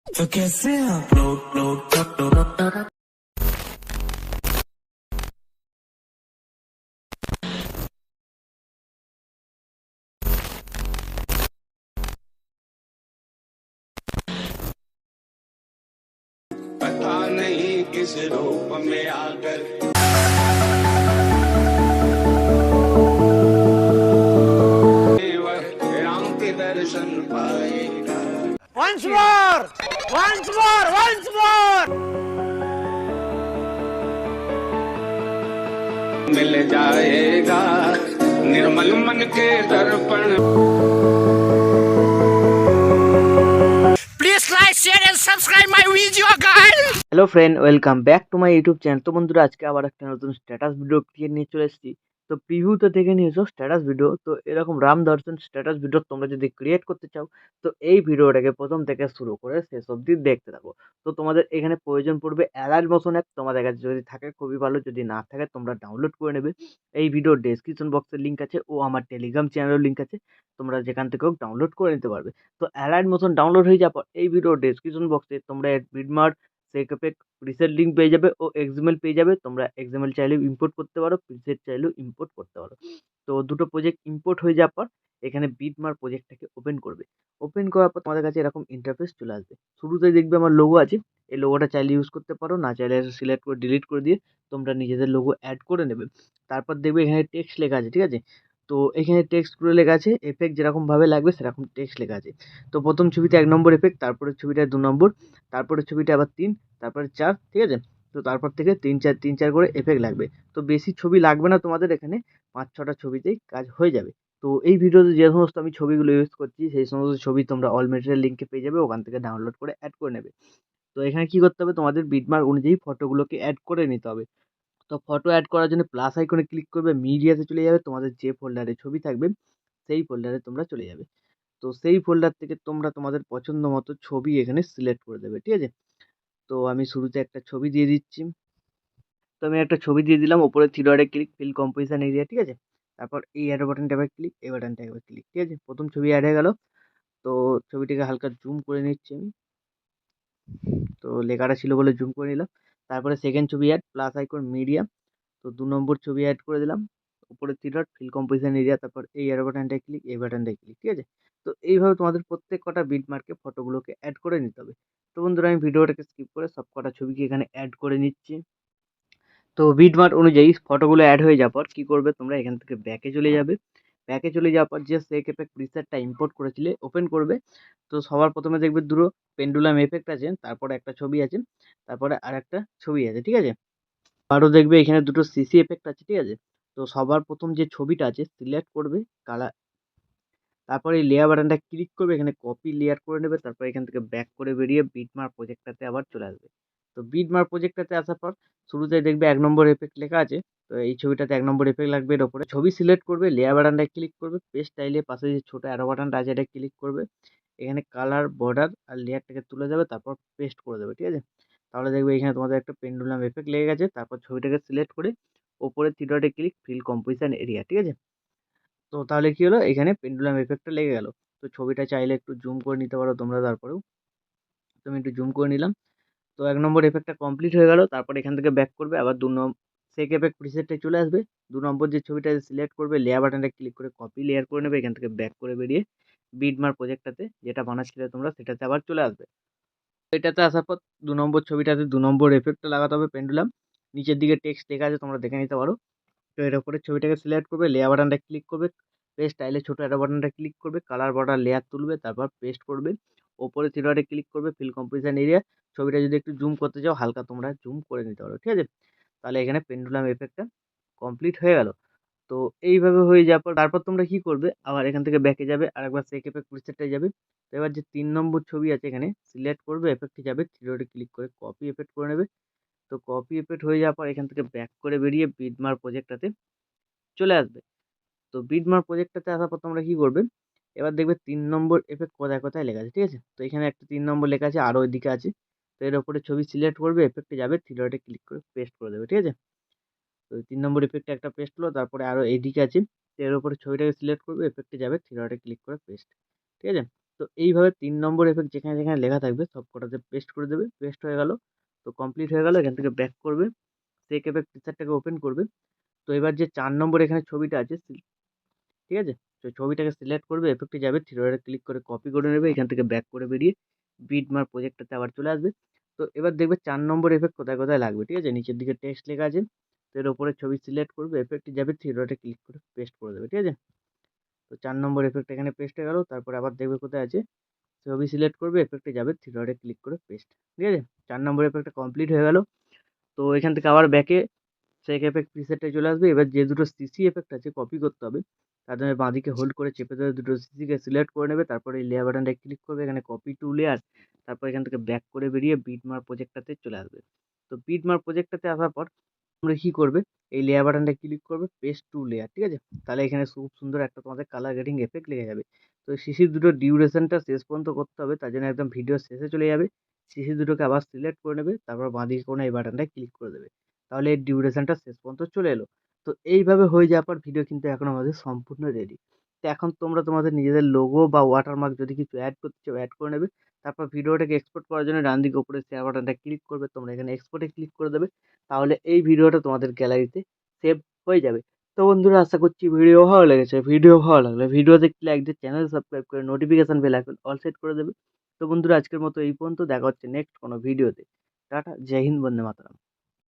तो कैसे आप लोग पता नहीं किस रूप में आकर राम के दर्शन पाएगा। Once more! Once more! Once more! मिल जाएगा निर्मल मन के दर्पण। Please like, share and subscribe my video, guys! Hello friend, welcome back to my YouTube channel. তো বন্ধুরা, আজকে আবার একটা নতুন স্ট্যাটাস ভিডিও নিয়ে চলে এসেছি। তো প্রিভিউতে দেখে নিয়েছো স্ট্যাটাস ভিডিও। তো এরকম রাম দর্শন স্ট্যাটাস ভিডিও তোমরা যদি ক্রিয়েট করতে চাও, তো এই ভিডিওটাকে প্রথম থেকে শুরু করে শেষ অবধি দেখতে থাকো। তো তোমাদের এখানে প্রয়োজন পড়বে অ্যালাইট মোশন অ্যাপ। তোমাদের কাছে যদি থাকে খুবই ভালো, যদি না থাকে তোমরা ডাউনলোড করে নেবে। এই ভিডিওর ডেসক্রিপশন বক্সের লিঙ্ক আছে ও আমার টেলিগ্রাম চ্যানেলের লিঙ্ক আছে, তোমরা যেখান থেকেও ডাউনলোড করে নিতে পারবে। তো অ্যালাইট মোশন ডাউনলোড হয়ে যাওয়ার পর এই ভিডিওর ডেসক্রিপশন বক্সে তোমরা বিটমার্ক সেকপেক প্রিসেট লিঙ্ক পেয়ে যাবে ও এক্সএমএল পেয়ে যাবে। তোমরা এক্সএমএল চাইলেও ইম্পোর্ট করতে পারো, প্রিসেট চাইলেও ইম্পোর্ট করতে পারো। তো দুটো প্রজেক্ট ইম্পোর্ট হয়ে যাওয়ার পর এখানে বিটমার্ক প্রজেক্টটাকে ওপেন করবে। ওপেন করার পর তোমাদের কাছে এরকম ইন্টারফেস চলে আসবে। শুরুতেই দেখবে আমার লোগো আছে, এই লোগোটা চাইলে ইউজ করতে পারো, না চাইলে সিলেক্ট করে ডিলিট করে দিয়ে তোমরা নিজেদের লোগো অ্যাড করে নেবে। তারপর দেখবে এখানে টেক্সট লেখা আছে, ঠিক আছে? তো এখানে টেক্সটগুলো লেখা আছে, এফেক্ট যেরকমভাবে লাগবে সেরকম টেক্সট লেখা আছে। তো প্রথম ছবিতে 1 নম্বর এফেক্ট, তারপরের ছবিটায় 2 নম্বর, তারপরের ছবিটা আবার 3, তারপরে 4, ঠিক আছে? তো তারপর থেকে 3-4 করে এফেক্ট লাগবে। তো বেশি ছবি লাগবে না তোমাদের, এখানে 5-6টা ছবিতেই কাজ হয়ে যাবে। তো এই ভিডিওতে যে সমস্ত আমি ছবিগুলো ইউজ করছি সেই সমস্ত ছবি তোমরা অল মেটেরিয়াল লিঙ্কে পেয়ে যাবে, ওখান থেকে ডাউনলোড করে অ্যাড করে নেবে। তো এখানে কি করতে হবে, তোমাদের বিটমার্ক অনুযায়ী ফটোগুলোকে অ্যাড করে নিতে হবে। তো ফটো অ্যাড করার জন্য প্লাস আইকনে ক্লিক করবে, মিডিয়াতে চলে যাবে, তোমাদের যে ফোল্ডারে ছবি থাকবে সেই ফোল্ডারে তোমরা চলে যাবে। তো সেই ফোল্ডার থেকে তোমরা তোমাদের পছন্দ মতো ছবি এখানে সিলেক্ট করে দেবে, ঠিক আছে? তো আমি শুরুতে একটা ছবি দিয়ে দিচ্ছি। তো আমি একটা ছবি দিয়ে দিলাম, ওপরে থ্রি ডটে ক্লিক, ফিল কম্পোজিশন এরিয়া, ঠিক আছে? তারপর এই অ্যারো বাটনটা একবার ক্লিক, এই বাটনটা একবার ক্লিক, ঠিক আছে? প্রথম ছবি অ্যাড হয়ে গেল। তো ছবিটিকে হালকা জুম করে নিচ্ছি আমি। তো লেখাটা ছিল বলে জুম করে নিলাম। তারপরে সেকেন্ড ছবি অ্যাড, প্লাস আইকন, মিডিয়া। তো 2 নম্বর ছবি অ্যাড করে দিলাম, উপরে three dot, fill composition area, তারপর এই অ্যারো বাটনটায় ক্লিক, এই বাটনটায় ক্লিক, ঠিক আছে? তো এইভাবে তোমাদের প্রত্যেক কটা বিট মার্কে ফটোগুলোকে অ্যাড করে নিতে হবে। তো বন্ধুরা, আমি ভিডিওটাকে স্কিপ করে সব কটা ছবিকে এখানে অ্যাড করে নিচ্ছি। তো বিটমার্ক অনুযায়ী ফটোগুলো অ্যাড হয়ে যাওয়ার পর কি করবে, তোমরা এখান থেকে ব্যাকে চলে যাবে। ব্যাকে চলে যাওয়ার পর যে সেক এফেক্ট প্রিসেটটা ইম্পোর্ট করেছিলে ওপেন করবে। তো সবার প্রথমে দেখবে দুটো পেন্ডুলাম এফেক্ট আছে, তারপরে একটা ছবি আছে, তারপরে আর একটা ছবি আছে, ঠিক আছে? আরও দেখবে এখানে দুটো সিসি এফেক্ট আছে, ঠিক আছে? তো সবার প্রথম যে ছবিটা আছে সিলেক্ট করবে, কালার, তারপরে এই লেয়ার বাটনটা ক্লিক করবে, এখানে কপি লেয়ার করে নেবে, তারপর এখান থেকে ব্যাক করে বেরিয়ে বিটমার্ক প্রজেক্টটাতে আবার চলে আসবে। তো বিটমার্ক প্রজেক্টটাতে আসার পর শুরুতে দেখবে 1 নম্বর এফেক্ট লেখা আছে। তো এই ছবিটাতে 1 নম্বর এফেক্ট লাগবে, এর ওপরে ছবি সিলেক্ট করবে, লেয়ার বাটনটায় ক্লিক করবে, পেস্ট স্টাইলের পাশে যে ছোটো অ্যারো বাটনটা আছে এটা ক্লিক করবে। এখানে কালার, বর্ডার আর লেয়ারটাকে তুলে যাবে, তারপর পেস্ট করে দেবে, ঠিক আছে? তাহলে দেখবে এখানে তোমাদের একটা পেন্ডুলাম এফেক্ট লেগে গেছে। তারপর ছবিটাকে সিলেক্ট করে ওপরে থ্রি ডটে ক্লিক, ফিল কম্পোজিশন এরিয়া, ঠিক আছে? তো তাহলে কি হলো, এখানে পেন্ডুলাম এফেক্টটা লেগে গেল। তো ছবিটা চাইলে একটু জুম করে নিতে পারো তোমরা তারপরেও। তো আমি একটু জুম করে নিলাম। তো 1 নম্বর এফেক্টটা কমপ্লিট হয়ে গেল। তারপর এখান থেকে ব্যাক করবে, আবার সেক এফেক্ট প্রিসেটটায় চলে আসবে। 2 নম্বর যে ছবিটা সিলেক্ট করবে, লেয়ার বাটনটা ক্লিক করে কপি লেয়ার করে নেবে, এখান থেকে ব্যাক করে বেরিয়ে বিটমার্ক প্রজেক্টটাতে যেটা বানাচ্ছিলে তোমরা সেটাতে আবার চলে আসবে। এটাতে আসার পর 2 নম্বর ছবিটাতে 2 নম্বর এফেক্টটা লাগাতে হবে, পেন্ডুলাম। নিচের দিকে টেক্সট লেখা আছে, তোমরা দেখে নিতে পারো। তো এর উপরে ছবিটাকে সিলেক্ট করবে, লেয়ার বাটনটা ক্লিক করবে, পেস্ট স্টাইলে ছোটো অ্যারো বাটনটা ক্লিক করবে, কালার বর্ডার লেয়ার তুলবে, তারপর পেস্ট করবে। ওপরে থ্রি ডটে ক্লিক করবে, ফিল কম্পোজিশন এরিয়া। ছবিটা যদি একটু জুম করতে চাও হালকা তোমরা জুম করে নিতে পারো, ঠিক আছে? তাহলে এখানে পেন্ডুলাম এফেক্টটা কমপ্লিট হয়ে গেল। তো এইভাবে হয়ে যাওয়ার পর তারপর তোমরা কি করবে, আবার এখান থেকে ব্যাকে যাবে, আরেকবার সেক এফেক্ট প্রিসেটটায় যাবে। তো এবার যে 3 নম্বর ছবি আছে এখানে সিলেক্ট করবে, এফেক্টে যাবে, থ্রি ডটে ক্লিক করে কপি এফেক্ট করে নেবে। তো কপি এফেক্ট হয়ে যাওয়ার পর এখান থেকে ব্যাক করে বেরিয়ে বিটমার্ক প্রজেক্টটাতে চলে আসবে। তো বিটমার্ক প্রজেক্টটাতে আসার পর তোমরা কি করবে, এবার দেখবে 3 নম্বর এফেক্ট কোথায় কোথায় লেখা আছে, ঠিক আছে? তো এখানে একটা 3 নম্বর লেখা আছে, আরও ওইদিকে আছে। তো এর উপরে ছবি সিলেক্ট করবে, এফেক্টে যাবে, থ্রি ডটে ক্লিক করে পেস্ট করে দেবে, ঠিক আছে? তো 3 নম্বর এফেক্টে একটা পেস্ট হলো, তারপরে আরও এইদিকে আছে। তো এর উপরে ছবিটাকে সিলেক্ট করবে, এফেক্টে যাবে, থ্রি ডটে ক্লিক করে পেস্ট, ঠিক আছে? তো তো এইভাবে 3 নম্বর এফেক্ট যেখানে, যেখানে লেখা থাকবে সবকটাতে পেস্ট করে দেবে। পেস্ট হয়ে গেল। তো কমপ্লিট হয়ে গেল। এখান থেকে ব্যাক করবে। শেক এফেক্ট পিকচারটাকে ওপেন করবে। তো এবার যে 4 নম্বর এখানে ছবিটা আছে ঠিক আছে? তো ছবিটাকে সিলেক্ট করবে, এফেক্টে যাবে, থ্রি ডটে ক্লিক করে কপি করে নেবে। এখান থেকে ব্যাক করে বেরিয়ে বিটমার্ক প্রজেক্টটাতে আবার চলে আসবে। তো এবার দেখবে 4 নম্বর এফেক্ট কোথায়, কোথায় লাগবে, ঠিক আছে? নিচের দিকে টেক্সট লেখা আছে। তো এর উপরে ছবি সিলেক্ট করবে, এফেক্টে যাবে, থ্রি ডটে ক্লিক করে পেস্ট করে দেবে, ঠিক আছে? তো 4 নম্বর এফেক্ট এখানে পেস্ট হয়ে গেল। তারপরে আবার দেখবে কোথায় আছে, ছবি সিলেক্ট করবে, এফেক্টে যাবে, থ্রি ডটে ক্লিক করে পেস্ট, ঠিক আছে? 4 নম্বর এফেক্টটা কমপ্লিট হয়ে গেল। তো এখান থেকে আবার ব্যাকে শেক এফেক্ট প্রিসেটে চলে আসবে। এবার যে দুটো সিসি এফেক্ট আছে কপি করতে হবে, তার জন্য বাঁদিকে হোল্ড করে চেপে ধরে দুটো সিসিকে সিলেক্ট করে নেবে। তারপরে এই লেয়ার বাটনটায় ক্লিক করবে, এখানে কপি টু লেয়ার। তারপর এখান থেকে ব্যাক করে বেরিয়ে বিটমার্ক প্রজেক্টটাতে চলে আসবে। তো বিটমার্ক প্রজেক্টটাতে আসার পর তোমরা কি করবে, এই লেয়ার বাটনটা ক্লিক করবে, পেস্ট টু লেয়ার, ঠিক আছে? তাহলে এখানে খুব সুন্দর একটা তোমাদের কালার গ্রেডিং এফেক্ট লেগে যাবে। তো সিসি দুটো ডিউরেশনটা শেষ পর্যন্ত করতে হবে, তার জন্য একদম ভিডিও শেষে চলে যাবে। সিসি দুটোকে আবার সিলেক্ট করে নেবে, তারপর বাঁদিকে কোনো এই বাটনটায় ক্লিক করে দেবে। তাহলে এর ডিউরেশনটা শেষ পর্যন্ত চলে এলো। তো এইভাবে হয়ে যাওয়ার পর ভিডিও কিন্তু এখন আমাদের সম্পূর্ণ রেডি। তো এখন তোমরা তোমাদের নিজেদের লোগো বা ওয়াটারমার্ক যদি কিছু অ্যাড করতে চাও অ্যাড করে নেবে। তারপর ভিডিওটাকে এক্সপোর্ট করার জন্য ডান দিকে উপরে শেয়ার বাটনটা ক্লিক করবে, তোমরা এখানে এক্সপোর্টে ক্লিক করে দেবে। তাহলে এই ভিডিওটা তোমাদের গ্যালারিতে সেভ হয়ে যাবে। তো বন্ধুরা, আশা করছি ভিডিও ভালো লেগেছে। ভিডিও ভালো লাগলে ভিডিওতে একটি লাইক দিয়ে চ্যানেল সাবস্ক্রাইব করে notification bell icon all set করে দেবে। তো বন্ধুরা, আজকের মতো এই পর্যন্ত। দেখা হচ্ছে নেক্সট কোনো ভিডিওতে। টাটা, জয় হিন্দ, বন্দে মাতরম।